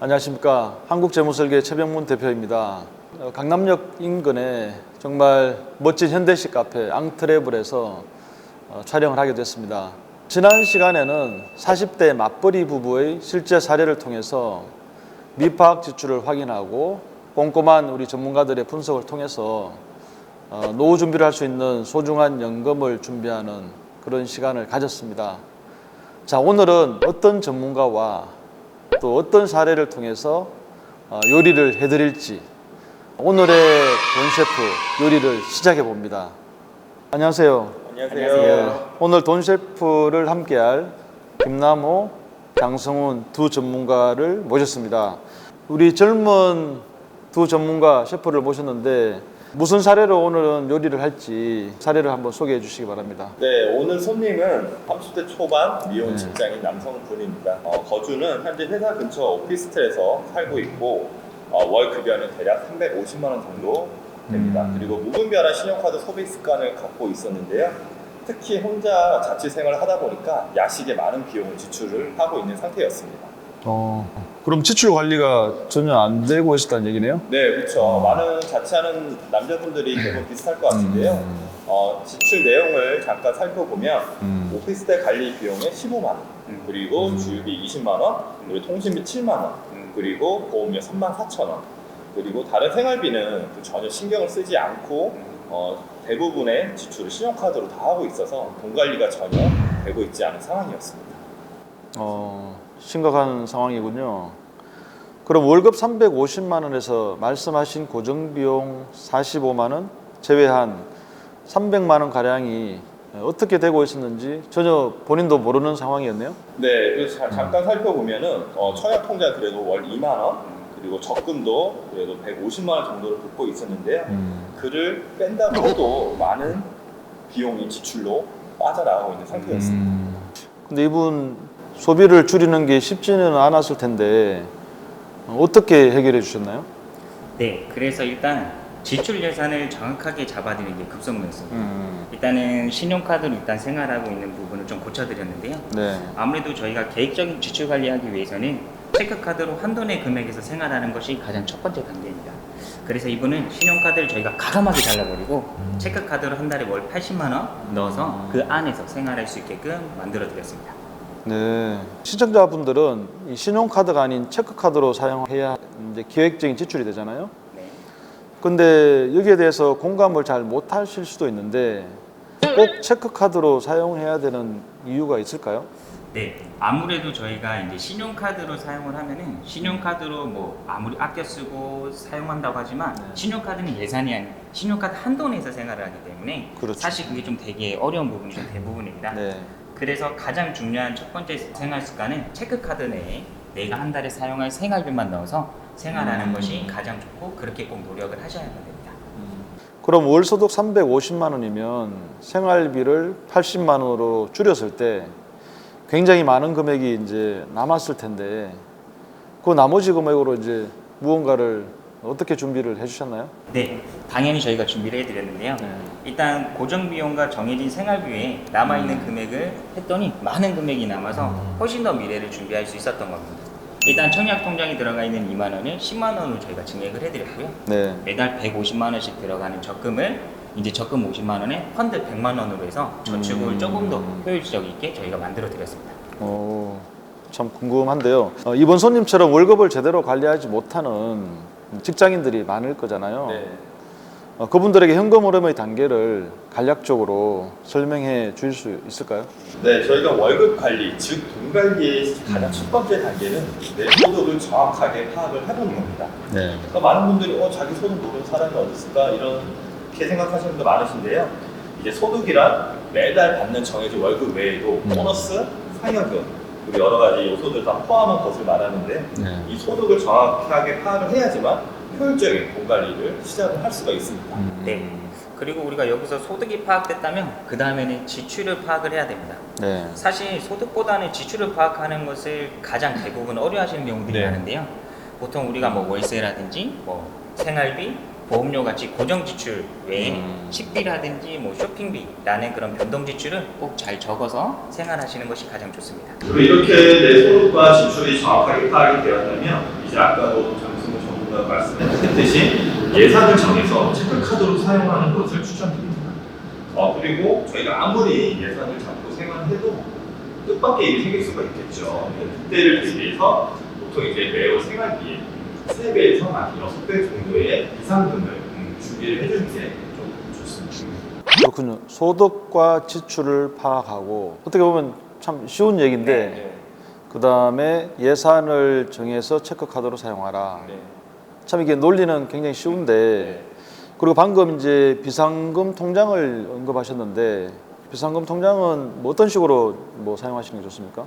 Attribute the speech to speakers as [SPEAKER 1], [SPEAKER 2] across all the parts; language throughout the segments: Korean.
[SPEAKER 1] 안녕하십니까. 한국재무설계 최병문 대표입니다. 강남역 인근에 정말 멋진 현대식 카페 앙트레블에서 촬영을 하게 됐습니다. 지난 시간에는 40대 맞벌이 부부의 실제 사례를 통해서 미파악 지출을 확인하고 꼼꼼한 우리 전문가들의 분석을 통해서 노후 준비를 할 수 있는 소중한 연금을 준비하는 그런 시간을 가졌습니다. 자, 오늘은 어떤 전문가와 또 어떤 사례를 통해서 요리를 해드릴지 오늘의 돈 셰프 요리를 시작해 봅니다. 안녕하세요.
[SPEAKER 2] 안녕하세요.
[SPEAKER 1] 오늘 돈 셰프를 함께할 김남호, 장성훈 두 전문가를 모셨습니다. 우리 젊은 두 전문가 셰프를 모셨는데 무슨 사례로 오늘은 요리를 할지 사례를 한번 소개해 주시기 바랍니다.
[SPEAKER 2] 네, 오늘 손님은 30대 초반 미혼 직장인 남성분입니다. 거주는 현재 회사 근처 오피스텔에서 살고 있고 월 급여는 대략 350만 원 정도 됩니다. 그리고 무분별한 신용카드 소비 습관을 갖고 있었는데요. 특히 혼자 자취 생활을 하다 보니까 야식에 많은 비용을 지출을 하고 있는 상태였습니다.
[SPEAKER 1] 그럼 지출 관리가 전혀 안 되고 있었다는 얘기네요?
[SPEAKER 2] 네, 그렇죠. 많은 자취하는 남자분들이 대부분 비슷할 것 같은데요. 지출 내용을 잠깐 살펴보면 오피스텔 관리 비용에 15만 원, 그리고 주유비 20만 원, 그리고 통신비 7만 원, 그리고 보험료 3만 4천 원, 그리고 다른 생활비는 전혀 신경을 쓰지 않고 대부분의 지출을 신용카드로 다 하고 있어서 돈 관리가 전혀 되고 있지 않은 상황이었습니다.
[SPEAKER 1] 심각한 상황이군요. 그럼 월급 350만 원에서 말씀하신 고정비용 45만 원 제외한 300만 원 가량이 어떻게 되고 있었는지 전혀 본인도 모르는 상황이었네요.
[SPEAKER 2] 네, 그래서 잠깐 살펴보면은 청약통장 그래도 월 2만 원, 그리고 적금도 그래도 150만 원 정도를 붓고 있었는데요. 그를 뺀다고 해도 많은 비용이 지출로 빠져나가고 있는 상태였습니다.
[SPEAKER 1] 근데 이분 소비를 줄이는 게 쉽지는 않았을 텐데 어떻게 해결해 주셨나요?
[SPEAKER 3] 네, 그래서 일단 지출 예산을 정확하게 잡아드리는 게 급선무였습니다. 일단은 신용카드로 일단 생활하고 있는 부분을 좀 고쳐드렸는데요.
[SPEAKER 1] 네.
[SPEAKER 3] 아무래도 저희가 계획적인 지출 관리하기 위해서는 체크카드로 한도 내 금액에서 생활하는 것이 가장 첫 번째 단계입니다. 그래서 이분은 신용카드를 저희가 가감하게 잘라버리고 체크카드로 한 달에 월 80만 원 넣어서 그 안에서 생활할 수 있게끔 만들어드렸습니다.
[SPEAKER 1] 네. 시청자분들은 이 신용카드가 아닌 체크카드로 사용해야 이제 계획적인 지출이 되잖아요.
[SPEAKER 3] 네.
[SPEAKER 1] 근데 여기에 대해서 공감을 잘 못하실 수도 있는데 꼭 체크카드로 사용해야 되는 이유가 있을까요?
[SPEAKER 3] 네, 아무래도 저희가 이제 신용카드로 사용을 하면은 신용카드로 뭐 아무리 아껴 쓰고 사용한다고 하지만 신용카드는 예산이 아닌 신용카드 한도 내에서 생활을 하기 때문에
[SPEAKER 1] 그렇죠.
[SPEAKER 3] 사실 그게 좀 되게 어려운 부분이 좀 대부분입니다.
[SPEAKER 1] 네.
[SPEAKER 3] 그래서 가장 중요한 첫 번째 생활 습관은 체크카드 내에 내가 한 달에 사용할 생활비만 넣어서 생활하는 것이 가장 좋고 그렇게 꼭 노력을 하셔야만 됩니다.
[SPEAKER 1] 그럼 월 소득 350만 원이면 생활비를 80만 원으로 줄였을 때 굉장히 많은 금액이 이제 남았을 텐데 그 나머지 금액으로 이제 무언가를 어떻게 준비를 해주셨나요?
[SPEAKER 3] 네, 당연히 저희가 준비를 해드렸는데요. 일단 고정비용과 정해진 생활비 외에 남아있는 금액을 했더니 많은 금액이 남아서 훨씬 더 미래를 준비할 수 있었던 겁니다. 일단 청약통장에 들어가 있는 2만 원을 10만 원으로 저희가 증액을 해드렸고요.
[SPEAKER 1] 네.
[SPEAKER 3] 매달 150만 원씩 들어가는 적금을 이제 적금 50만 원에 펀드 100만 원으로 해서 저축을 조금 더 효율적 있게 저희가 만들어 드렸습니다.
[SPEAKER 1] 참 궁금한데요. 이번 손님처럼 월급을 제대로 관리하지 못하는 직장인들이 많을 거잖아요.
[SPEAKER 2] 네.
[SPEAKER 1] 그분들에게 현금 흐름의 단계를 간략적으로 설명해 주실 수 있을까요?
[SPEAKER 2] 네, 저희가 월급 관리, 즉 돈 관리의 가장 첫 번째 단계는 내 소득을 정확하게 파악을 해보는 겁니다.
[SPEAKER 1] 네.
[SPEAKER 2] 그러니까 많은 분들이 자기 소득 모르는 사람이 어디 있을까 이렇게 생각하시는 분들 많으신데요. 이제 소득이란 매달 받는 정해진 월급 외에도 보너스, 상여금 그리고 여러 가지 요소들 다 포함한 것을 말하는데 이 소득을 정확하게 파악을 해야지만 효율적인 돈 관리를 시작을 할 수가 있습니다.
[SPEAKER 3] 네. 그리고 우리가 여기서 소득이 파악됐다면 그 다음에는 지출을 파악을 해야 됩니다.
[SPEAKER 1] 네.
[SPEAKER 3] 사실 소득보다는 지출을 파악하는 것을 가장 대부분 어려워하시는 경우들이 많은데요. 보통 우리가 뭐 월세라든지 뭐 생활비, 보험료 같이 고정 지출 외에 식비라든지 뭐 쇼핑비라는 그런 변동 지출을 꼭 잘 적어서 생활하시는 것이 가장 좋습니다.
[SPEAKER 2] 그리고 이렇게 내 소득과 지출이 정확하게 파악이 되었다면 이제 이제 아까도 장승호 전문가가 말씀했듯이 예산을 정해서 체크카드로 사용하는 것을 추천드립니다. 그리고 저희가 아무리 예산을 잡고 생활해도 뜻밖의 일이 생길 수가 있겠죠. 그때를 대비해서 보통 이제 매월 생활비에 3배에서 한 6배 정도의 비상금을 준비를 해주는 게 좀 좋습니다.
[SPEAKER 1] 그렇군요. 소득과 지출을 파악하고 어떻게 보면 참 쉬운 얘기인데 그 다음에 예산을 정해서 체크카드로 사용하라. 참 이게 논리는 굉장히 쉬운데 그리고 방금 이제 비상금 통장을 언급하셨는데 비상금 통장은 뭐 어떤 식으로 뭐 사용하시는 게 좋습니까?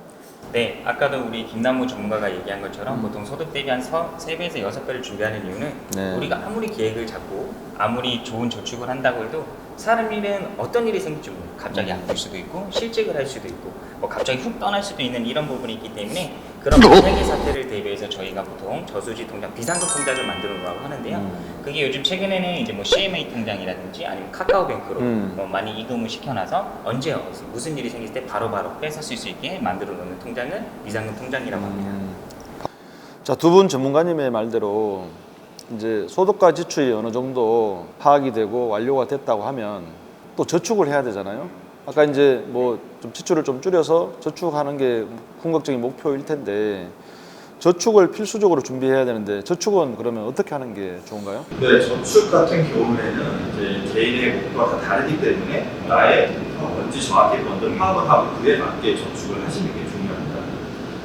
[SPEAKER 3] 네, 아까도 우리 김남무 전문가가 얘기한 것처럼 보통 소득 대비 한 3배에서 6배를 준비하는 이유는
[SPEAKER 1] 네.
[SPEAKER 3] 우리가 아무리 계획을 잡고 아무리 좋은 저축을 한다고 해도 사람 일은 어떤 일이 생길지 모르고 갑자기 아플 수도 있고 실직을 할 수도 있고 뭐 갑자기 훅 떠날 수도 있는 이런 부분이 있기 때문에 그런 만약의 사태를 대비해서 저희가 보통 저수지 통장, 비상금 통장을 만들어 놓으라고 하는데요. 그게 요즘 최근에는 이제 뭐 CMA 통장이라든지 아니면 카카오뱅크로 뭐 많이 이금을 시켜놔서 언제 무슨 일이 생길 때 바로바로 뺏을 수 있게 만들어 놓는 통장은 비상금 통장이라고 합니다.
[SPEAKER 1] 자, 두 분 전문가님의 말대로 이제 소득과 지출이 어느 정도 파악이 되고 완료가 됐다고 하면 또 저축을 해야 되잖아요. 아까 이제 뭐 좀 지출을 좀 줄여서 저축하는 게 궁극적인 목표일 텐데 저축을 필수적으로 준비해야 되는데 저축은 그러면 어떻게 하는 게 좋은가요?
[SPEAKER 2] 네, 저축 같은 경우에는 이제 개인의 목표가 다 다르기 때문에 나의 목표가 뭔지 정확히 먼저 파악을 하고 그에 맞게 저축을 하시는 게 중요합니다.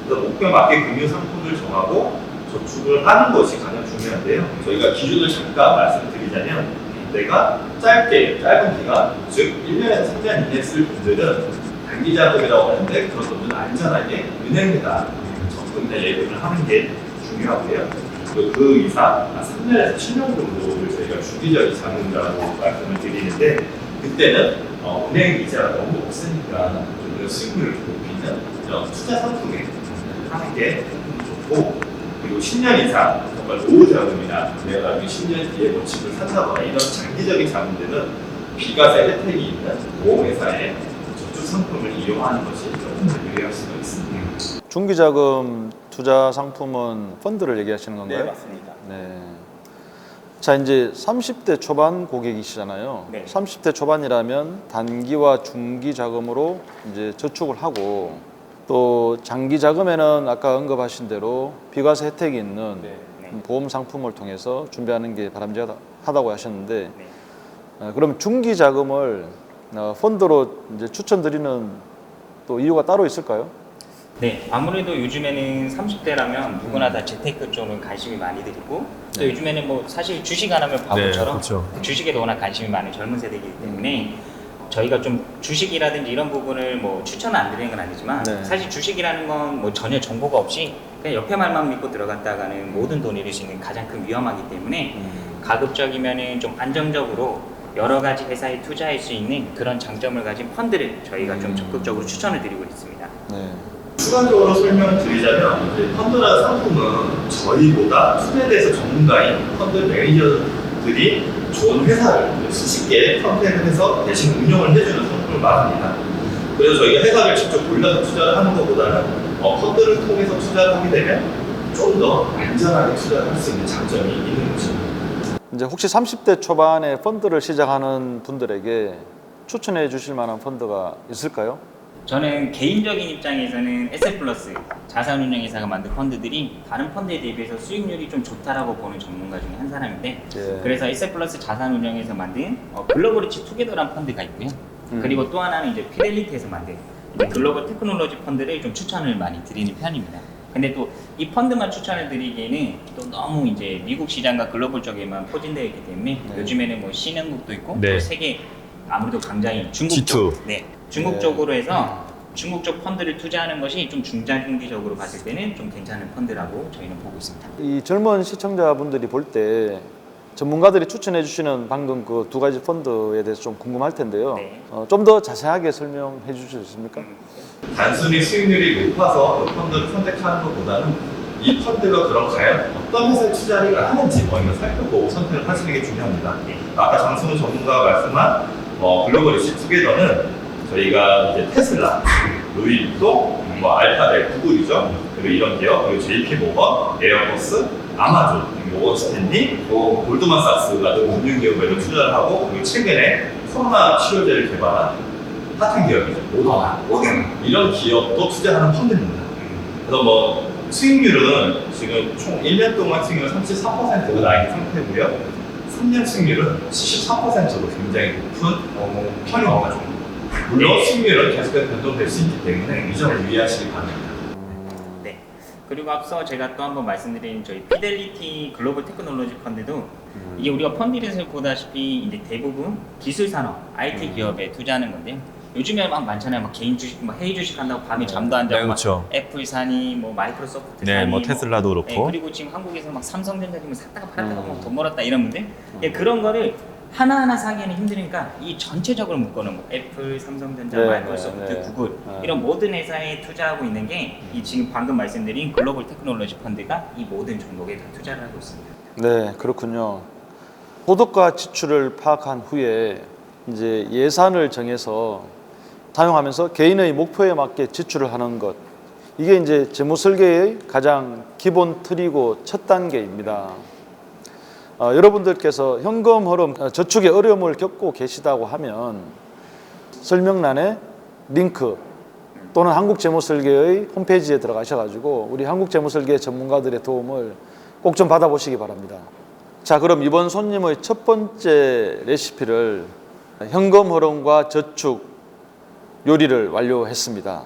[SPEAKER 2] 그래서 목표에 맞게 금융 상품을 정하고 저축을 하는 것이 가장 중요한데요. 저희가 기준을 잠깐 말씀드리자면 내가 짧은 기간, 즉 1년에서 3년 이내 쓸 분들은 단기 자금이라고 하는데 그런 분들은 안전하게 은행에다 적금이나 예금을 하는 게 중요하고요. 그리고 그 이상 3년에서 7년 정도를 저희가 주기적인 자금이라고 말씀을 드리는데 그때는 은행 이자가 너무 없으니까 좀 수익률을 높이는 이런 투자 상품에 하는 게 좋고 그리고 10년 이상 정말 노후 자금이나 내가 나중에 10년 뒤에 뭐 집을 산다거나 이런 장기적인 자금들은 비과세 혜택이 있는 보험회사의 저축 상품을 이용하는 것이 조금 더 유리할 수가 있습니다.
[SPEAKER 1] 중기자금 투자 상품은 펀드를 얘기하시는 건가요?
[SPEAKER 2] 네, 맞습니다.
[SPEAKER 1] 네. 자, 이제 30대 초반 고객이시잖아요.
[SPEAKER 3] 네.
[SPEAKER 1] 30대 초반이라면 단기와 중기 자금으로 이제 저축을 하고 또 장기 자금에는 아까 언급하신 대로 비과세 혜택이 있는 보험 상품을 통해서 준비하는 게 바람직하다고 하셨는데 그럼 중기 자금을 펀드로 이제 추천드리는 또 이유가 따로 있을까요?
[SPEAKER 3] 네, 아무래도 요즘에는 30대라면 누구나 다 재테크 쪽은 관심이 많이 들이고 또 요즘에는 뭐 사실 주식 안 하면 바보처럼 주식에도 워낙 관심이 많은 젊은 세대이기 때문에 저희가 좀 주식이라든지 이런 부분을 뭐 추천은 안 드리는 건 아니지만 사실 주식이라는 건 뭐 전혀 정보가 없이 그냥 옆에 말만 믿고 들어갔다가는 모든 돈 잃을 수 있는 가장 큰 위험하기 때문에 가급적이면은 좀 안정적으로 여러 가지 회사에 투자할 수 있는 그런 장점을 가진 펀드를 저희가 좀 적극적으로 추천을 드리고 있습니다.
[SPEAKER 1] 네.
[SPEAKER 2] 추가적으로 설명을 드리자면 펀드라는 상품은 저희보다 투자에 대해서 전문가인 펀드 매니저들이 좋은 회사를 수십 개 선택을 해서 대신 운영을 해주는 상품을 말합니다. 그래서 저희가 회사를 직접 골라서 투자를 하는 것보다는 펀드를 통해서 투자를 하게 되면 좀 더 안전하게 투자를 할 수 있는 장점이 있는 것입니다.
[SPEAKER 1] 이제 혹시 30대 초반에 펀드를 시작하는 분들에게 추천해 주실 만한 펀드가 있을까요?
[SPEAKER 3] 저는 개인적인 입장에서는 에셋플러스 자산운용회사가 만든 펀드들이 다른 펀드에 대비해서 수익률이 좀 좋다라고 보는 전문가 중에 한 사람인데 그래서 에셋플러스 자산운용회사에서 만든 글로벌리치 투게더라는 펀드가 있고요. 그리고 또 하나는 이제 피델리티에서 만든 이제 글로벌 테크놀로지 펀드를 좀 추천을 많이 드리는 편입니다. 근데 또 이 펀드만 추천을 드리기에는 또 너무 이제 미국 시장과 글로벌 쪽에만 포진되어 있기 때문에 요즘에는 뭐 신흥국도 있고 또 세계 아무래도 강자인 중국 쪽, 중국 쪽으로 해서 중국 쪽 펀드를 투자하는 것이 좀 중장기적으로 봤을 때는 좀 괜찮은 펀드라고 저희는 보고 있습니다.
[SPEAKER 1] 이 젊은 시청자분들이 볼 때 전문가들이 추천해 주시는 방금 그 두 가지 펀드에 대해서 좀 궁금할 텐데요. 좀 더 자세하게 설명해 주실 수 있습니까?
[SPEAKER 2] 단순히 수익률이 높아서 그 펀드를 선택하는 것보다는 이 펀드가 그럼 과연 어떤 회사에 투자를 하는지 이걸 살펴보고 선택을 하시는 게 중요합니다. 아까 장승호 전문가가 말씀한 글로벌리치 투게더는 저희가 이제 테슬라, 루이비통, 알파벳, 구글이죠. 그리고 이런 기업, 그리고 JP 모건, 에어버스, 아마존, 모건 스탠리, 또 골드만삭스 같은 금융기업에도 투자를 하고, 그리고 최근에 코로나 치료제를 개발한 핫한 기업이죠. 모더나. 이런 기업도 투자하는 펀드입니다. 그래서 뭐 수익률은 지금 총 1년 동안 수익률 34%가 나 있는 상태고요. 3년 수익률은 74%로 굉장히 높은 편이어가지고 물론 수익률은 계속해서 변동될 수 있기 때문에 이 점을 유의하시기 바랍니다.
[SPEAKER 3] 네. 그리고 앞서 제가 또 한번 말씀드린 저희 피델리티 글로벌 테크놀로지 펀드도 이게 우리가 펀드에서 보다시피 이제 대부분 기술 산업, IT 기업에 투자하는 건데요. 요즘에 막 많잖아요. 막 개인 주식, 막 해외 주식 한다고 밤에 잠도 안 자고
[SPEAKER 4] 네, 그렇죠.
[SPEAKER 3] 막 애플 사니, 뭐 마이크로소프트
[SPEAKER 4] 네,
[SPEAKER 3] 사니,
[SPEAKER 4] 뭐 테슬라도 그렇고.
[SPEAKER 3] 네, 그리고 지금 한국에서 막 삼성전자 뭐 샀다가 팔았다가 돈 벌었다 이런 분들, 예, 그런 거를 하나하나 사기에는 힘드니까 이 전체적으로 묶어놓은 거, 애플, 삼성전자,
[SPEAKER 1] 네,
[SPEAKER 3] 마이크로소프트,
[SPEAKER 1] 네, 네.
[SPEAKER 3] 구글
[SPEAKER 1] 네.
[SPEAKER 3] 이런 모든 회사에 투자하고 있는 게 이 지금 방금 말씀드린 글로벌 테크놀로지 펀드가 이 모든 종목에 다 투자를 하고 있습니다.
[SPEAKER 1] 네, 그렇군요. 소득과 지출을 파악한 후에 이제 예산을 정해서 사용하면서 개인의 목표에 맞게 지출을 하는 것. 이게 이제 재무 설계의 가장 기본 틀이고 첫 단계입니다. 여러분들께서 현금 흐름 저축에 어려움을 겪고 계시다고 하면 설명란에 링크 또는 한국재무설계의 홈페이지에 들어가셔가지고 우리 한국재무설계 전문가들의 도움을 꼭 좀 받아보시기 바랍니다. 자, 그럼 이번 손님의 첫 번째 레시피를 현금 흐름과 저축 요리를 완료했습니다.